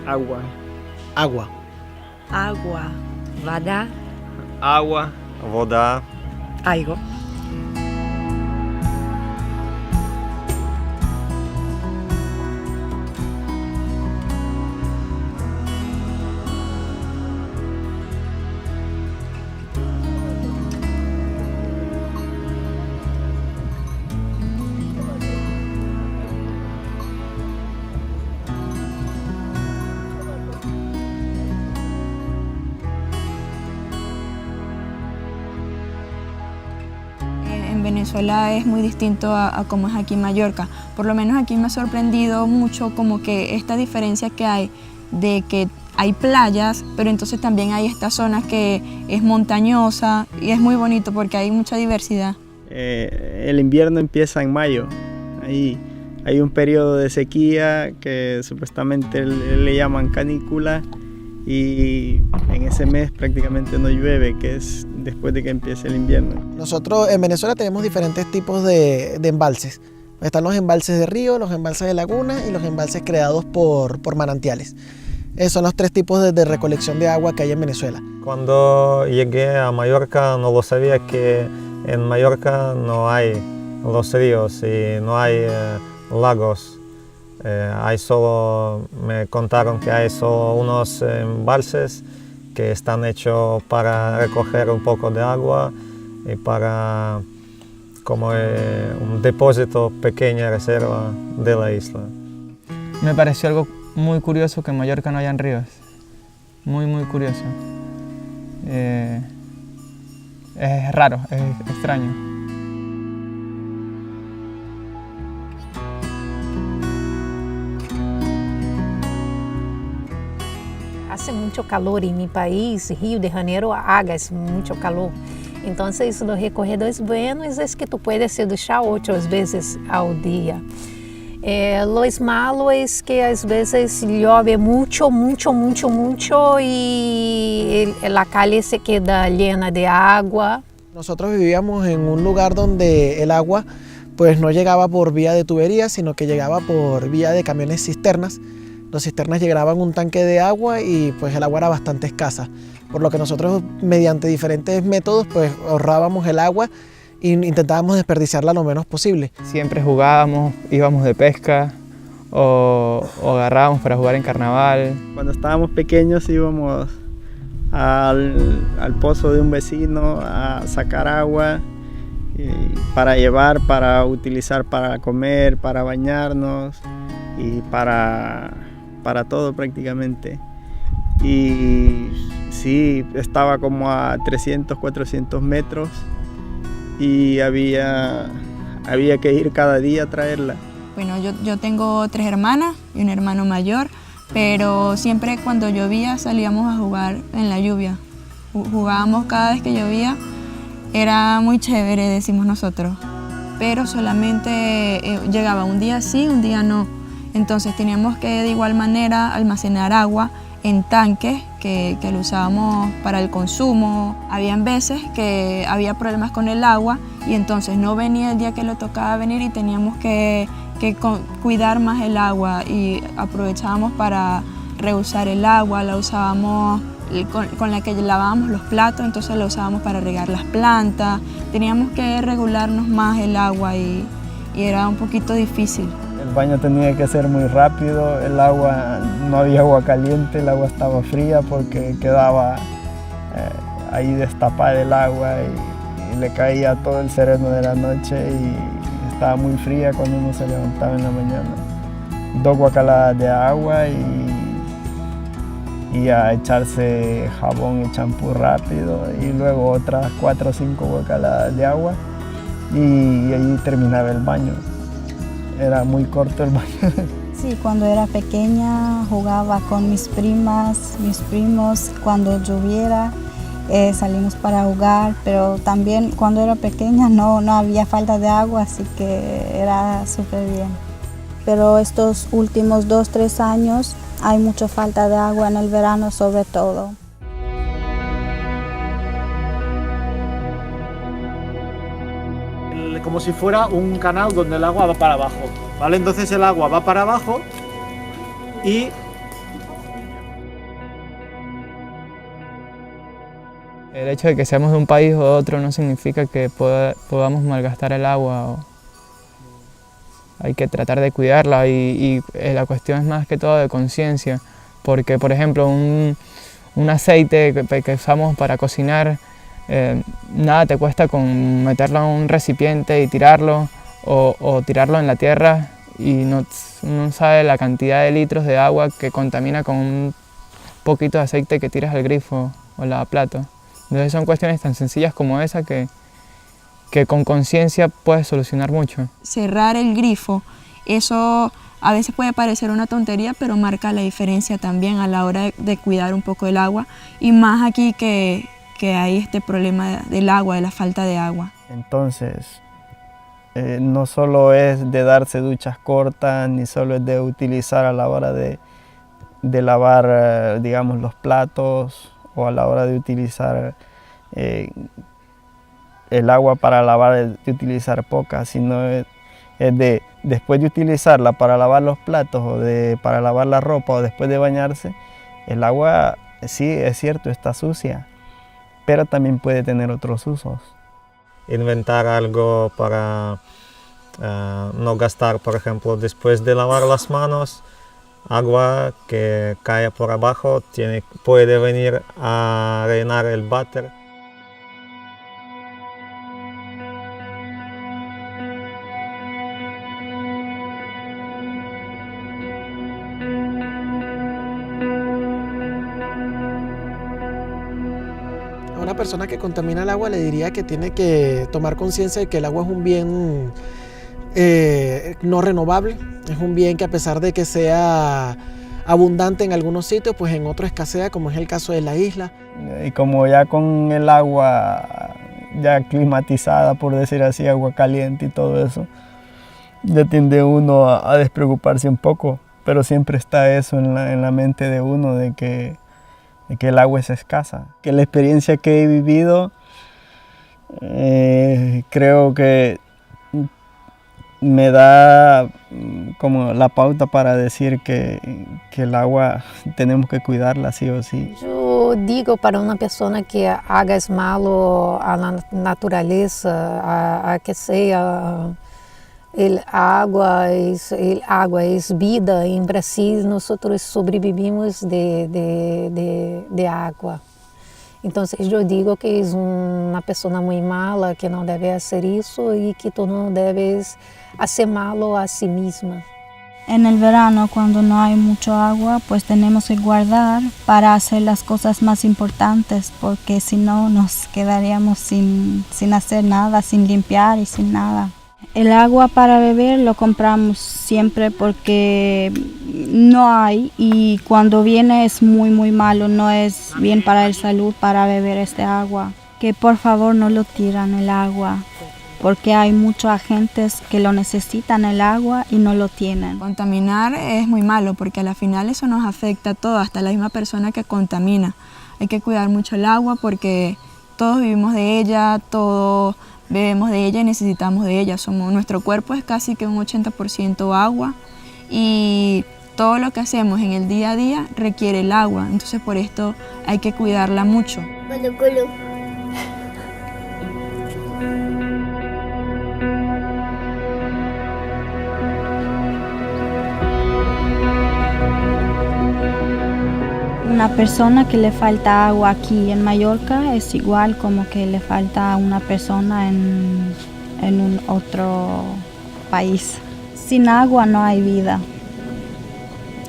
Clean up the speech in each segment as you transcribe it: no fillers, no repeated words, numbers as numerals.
Agua. Agua. Água, вода, Agua. Вода. algo. En Venezuela es muy distinto a como es aquí en Mallorca. Por lo menos aquí me ha sorprendido mucho como que esta diferencia que hay de que hay playas, pero entonces también hay esta zona que es montañosa y es muy bonito porque hay mucha diversidad. El invierno empieza en mayo. Ahí hay un periodo de sequía que supuestamente le llaman canícula y en ese mes prácticamente no llueve, que es después de que empiece el invierno. Nosotros en Venezuela tenemos diferentes tipos de embalses. Están los embalses de río, los embalses de laguna y los embalses creados por manantiales. Esos son los tres tipos de recolección de agua que hay en Venezuela. Cuando llegué a Mallorca no lo sabía que en Mallorca no hay los ríos y no hay lagos. Me contaron que hay solo unos embalses que están hechos para recoger un poco de agua y para como un depósito, pequeña reserva de la isla. Me pareció algo muy curioso que en Mallorca no hayan ríos. Muy, muy curioso. Es raro, es extraño. Hace mucho calor en mi país, Río de Janeiro hagas mucho calor. Entonces, los recorredores buenos es que tú puedes se duchar 8 veces al día. Lo malo es que às vezes llueve mucho y la calle se queda llena de agua. Nosotros vivíamos en un lugar donde el agua pues no llegaba por vía de tuberías, sino que llegaba por vía de camiones cisternas. Los cisternas llegaban un tanque de agua y pues el agua era bastante escasa, por lo que nosotros mediante diferentes métodos pues ahorrábamos el agua e intentábamos desperdiciarla lo menos posible. Siempre jugábamos, íbamos de pesca o agarrábamos para jugar en carnaval. Cuando estábamos pequeños íbamos al pozo de un vecino a sacar agua para llevar, para utilizar para comer, para bañarnos y para todo prácticamente. Y sí, estaba como a 300, 400 metros y había que ir cada día a traerla. Bueno, yo tengo 3 hermanas y un hermano mayor, pero siempre cuando llovía salíamos a jugar en la lluvia. Jugábamos cada vez que llovía, era muy chévere, decimos nosotros, pero solamente llegaba un día sí, un día no. Entonces teníamos que de igual manera almacenar agua en tanques que lo usábamos para el consumo. Habían veces que había problemas con el agua y entonces no venía el día que le tocaba venir y teníamos que cuidar más el agua y aprovechábamos para reusar el agua, la usábamos con la que lavábamos los platos, entonces la usábamos para regar las plantas. Teníamos que regularnos más el agua y era un poquito difícil. El baño tenía que ser muy rápido, el agua, no había agua caliente, el agua estaba fría porque quedaba ahí destapada el agua y le caía todo el sereno de la noche y estaba muy fría cuando uno se levantaba en la mañana. 2 guacaladas de agua y a echarse jabón y champú rápido y luego otras 4 o 5 guacaladas de agua y ahí terminaba el baño. Era muy corto el baño. Sí, cuando era pequeña jugaba con mis primas, mis primos, cuando lloviera salimos para jugar, pero también cuando era pequeña no había falta de agua, así que era súper bien. Pero estos últimos 2-3 años hay mucha falta de agua en el verano sobre todo. Como si fuera un canal donde el agua va para abajo, ¿vale? Entonces el agua va para abajo y El hecho de que seamos de un país o de otro no significa que podamos malgastar el agua. Hay que tratar de cuidarla y la cuestión es más que todo de conciencia, porque por ejemplo un aceite que usamos para cocinar, nada te cuesta con meterlo en un recipiente y tirarlo o tirarlo en la tierra y no sabe la cantidad de litros de agua que contamina con un poquito de aceite que tiras al grifo o al lavaplatos. Entonces son cuestiones tan sencillas como esa que con conciencia puedes solucionar mucho. Cerrar el grifo, eso a veces puede parecer una tontería, pero marca la diferencia también a la hora de cuidar un poco el agua, y más aquí que hay este problema del agua, de la falta de agua. Entonces, no solo es de darse duchas cortas, ni solo es de utilizar a la hora de lavar, digamos, los platos, o a la hora de utilizar el agua para lavar, de utilizar poca, sino es de, después de utilizarla para lavar los platos o para lavar la ropa o después de bañarse, el agua sí, es cierto, está sucia, pero también puede tener otros usos. Inventar algo para no gastar, por ejemplo, después de lavar las manos, agua que cae por abajo puede venir a rellenar el váter. A una persona que contamina el agua le diría que tiene que tomar conciencia de que el agua es un bien no renovable, es un bien que a pesar de que sea abundante en algunos sitios, pues en otros escasea, como es el caso de la isla. Y como ya con el agua ya climatizada, por decir así, agua caliente y todo eso, ya tiende uno a despreocuparse un poco, pero siempre está eso en la mente de uno, de que el agua es escasa. Que la experiencia que he vivido, creo que me da como la pauta para decir que el agua tenemos que cuidarla sí o sí. Yo digo para una persona que hagas malo a la naturaleza, a que sea el agua es vida. En Brasil nosotros sobrevivimos de agua. Entonces yo digo que es una persona muy mala, que no debe hacer eso y que tú no debes hacer malo a sí misma. En el verano, cuando no hay mucho agua, pues tenemos que guardar para hacer las cosas más importantes, porque si no nos quedaríamos sin hacer nada, sin limpiar y sin nada. El agua para beber lo compramos siempre porque no hay, y cuando viene es muy muy malo, no es bien para la salud para beber este agua. Que por favor no lo tiran el agua, porque hay muchos agentes que lo necesitan el agua y no lo tienen. Contaminar es muy malo porque a la final eso nos afecta a todos, hasta la misma persona que contamina. Hay que cuidar mucho el agua porque todos vivimos de ella, todos bebemos de ella y necesitamos de ella. Nuestro cuerpo es casi que un 80% agua y todo lo que hacemos en el día a día requiere el agua. Entonces por esto hay que cuidarla mucho. Una persona que le falta agua aquí en Mallorca es igual como que le falta a una persona en un otro país. Sin agua no hay vida.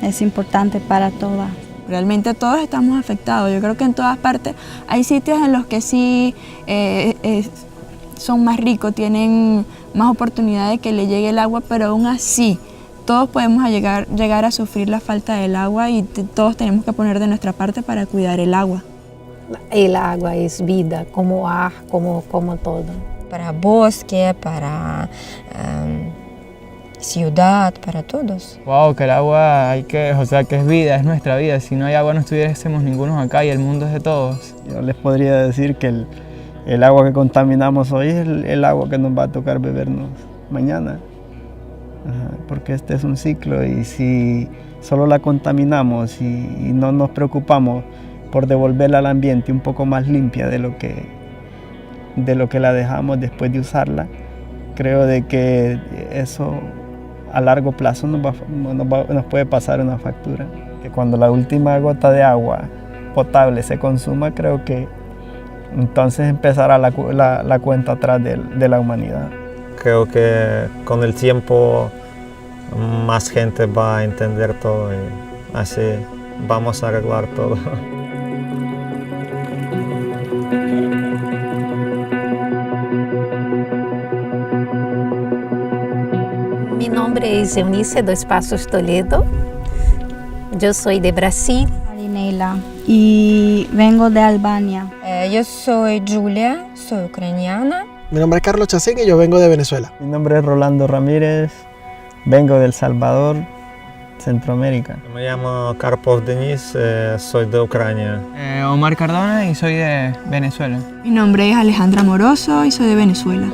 Es importante para todas. Realmente todos estamos afectados. Yo creo que en todas partes hay sitios en los que sí son más ricos, tienen más oportunidad de que le llegue el agua, pero aún así todos podemos llegar a sufrir la falta del agua y todos tenemos que poner de nuestra parte para cuidar el agua. El agua es vida, como ar, como todo. Para bosque, para ciudad, para todos. Wow, que el agua que es vida, es nuestra vida. Si no hay agua no estuviésemos ninguno acá y el mundo es de todos. Yo les podría decir que el agua que contaminamos hoy es el agua que nos va a tocar bebernos mañana. Porque este es un ciclo y si solo la contaminamos y no nos preocupamos por devolverla al ambiente un poco más limpia de lo que la dejamos después de usarla. Creo de que eso a largo plazo nos puede pasar una factura. Que cuando la última gota de agua potable se consuma, creo que entonces empezará la cuenta atrás de la humanidad. Creo que con el tiempo más gente va a entender todo y así vamos a arreglar todo. Mi nombre es Eunice dos Passos Toledo. Yo soy de Brasil. Marinela y vengo de Albania. Yo soy Julia, soy ucraniana. Mi nombre es Carlos Chacín y yo vengo de Venezuela. Mi nombre es Rolando Ramírez, vengo de El Salvador, Centroamérica. Me llamo Karpov Denis, soy de Ucrania. Omar Cardona y soy de Venezuela. Mi nombre es Alejandra Moroso y soy de Venezuela.